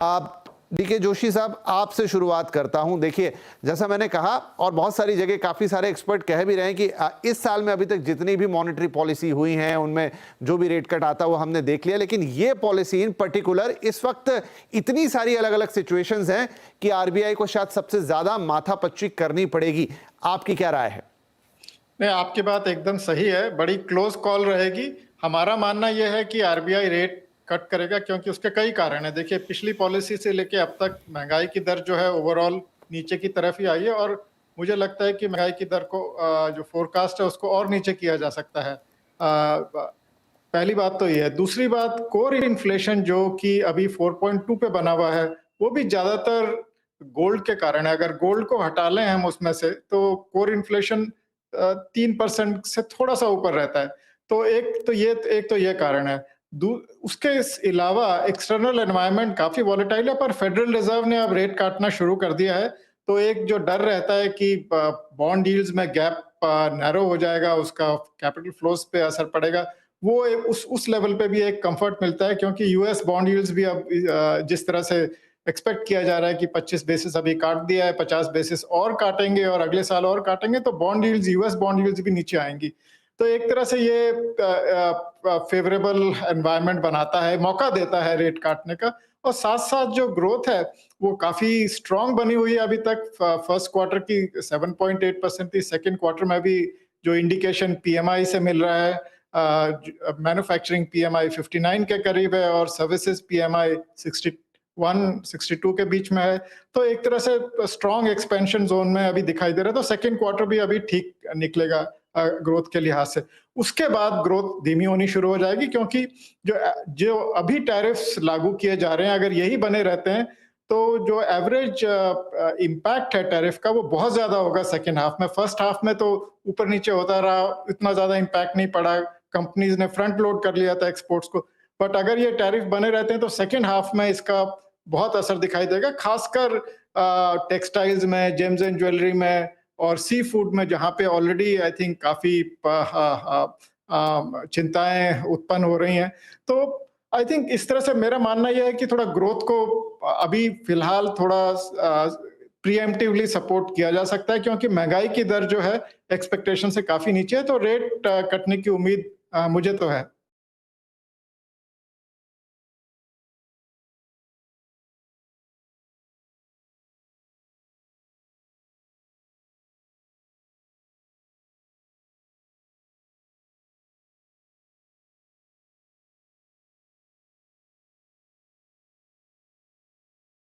आप डीके जोशी साहब, आपसे शुरुआत करता हूं। देखिए, जैसा मैंने कहा और बहुत सारी जगह काफ़ी सारे एक्सपर्ट कह भी रहे हैं कि इस साल में अभी तक जितनी भी मॉनेटरी पॉलिसी हुई हैं उनमें जो भी रेट कट आता है वो हमने देख लिया, लेकिन ये पॉलिसी इन पर्टिकुलर इस वक्त इतनी सारी अलग अलग सिचुएशंस हैं कि आरबीआई को शायद सबसे ज़्यादा माथापच्ची करनी पड़ेगी। आपकी क्या राय है? नहीं, आपकी बात एकदम सही है। बड़ी क्लोज कॉल रहेगी। हमारा मानना यह है कि आरबीआई रेट कट करेगा, क्योंकि उसके कई कारण हैं। देखिए, पिछली पॉलिसी से लेके अब तक महंगाई की दर जो है ओवरऑल नीचे की तरफ ही आई है, और मुझे लगता है कि महंगाई की दर को जो फोरकास्ट है उसको और नीचे किया जा सकता है। पहली बात तो ये है। दूसरी बात, कोर इन्फ्लेशन जो कि अभी 4.2 पे बना हुआ है, वो भी ज्यादातर गोल्ड के कारण है। अगर गोल्ड को हटा लें हम उसमें से, तो कोर इन्फ्लेशन 3% से थोड़ा सा ऊपर रहता है। तो एक तो ये कारण है। उसके अलावा एक्सटर्नल एनवायरनमेंट काफी वॉलेटाइल है, पर फेडरल रिजर्व ने अब रेट काटना शुरू कर दिया है। तो एक जो डर रहता है कि बॉन्ड यील्ड्स में गैप नैरो हो जाएगा, उसका कैपिटल फ्लोज पे असर पड़ेगा, वो उस लेवल पे भी एक कंफर्ट मिलता है, क्योंकि यूएस बॉन्ड यील्ड्स भी अब जिस तरह से एक्सपेक्ट किया जा रहा है कि 25 बेसिस अभी काट दिया है, 50 बेसिस और काटेंगे और अगले साल और काटेंगे, तो bond yields, US bond yields भी नीचे आएंगी। तो एक तरह से ये फेवरेबल एनवायरनमेंट बनाता है, मौका देता है रेट काटने का। और साथ साथ जो ग्रोथ है वो काफी स्ट्रांग बनी हुई है अभी तक। फर्स्ट क्वार्टर की 7.8% थी, सेकेंड क्वार्टर में भी जो इंडिकेशन पीएमआई से मिल रहा है, मैन्युफैक्चरिंग पीएमआई 59 के करीब है और सर्विसेज पीएमआई 61-62 के बीच में है। तो एक तरह से स्ट्रॉन्ग एक्सपेंशन जोन में अभी दिखाई दे रहा है। तो सेकेंड क्वार्टर भी अभी ठीक निकलेगा ग्रोथ के लिहाज से। उसके बाद ग्रोथ धीमी होनी शुरू हो जाएगी, क्योंकि जो जो अभी टैरिफ्स लागू किए जा रहे हैं, अगर यही बने रहते हैं, तो जो एवरेज इम्पैक्ट है टैरिफ का वो बहुत ज्यादा होगा सेकेंड हाफ में। फर्स्ट हाफ में तो ऊपर नीचे होता रहा, इतना ज्यादा इम्पैक्ट नहीं पड़ा, कंपनीज ने फ्रंट लोड कर लिया था एक्सपोर्ट्स को। बट अगर ये टैरिफ बने रहते हैं तो सेकेंड हाफ में इसका बहुत असर दिखाई देगा, खासकर टेक्सटाइल्स में, जेम्स एंड ज्वेलरी में और सी फूड में, जहां पे ऑलरेडी आई थिंक काफी चिंताएं उत्पन्न हो रही हैं। तो आई थिंक इस तरह से मेरा मानना यह है कि थोड़ा ग्रोथ को अभी फिलहाल थोड़ा प्रीएम्प्टिवली सपोर्ट किया जा सकता है, क्योंकि महंगाई की दर जो है एक्सपेक्टेशन से काफी नीचे है। तो रेट कटने की उम्मीद मुझे तो है।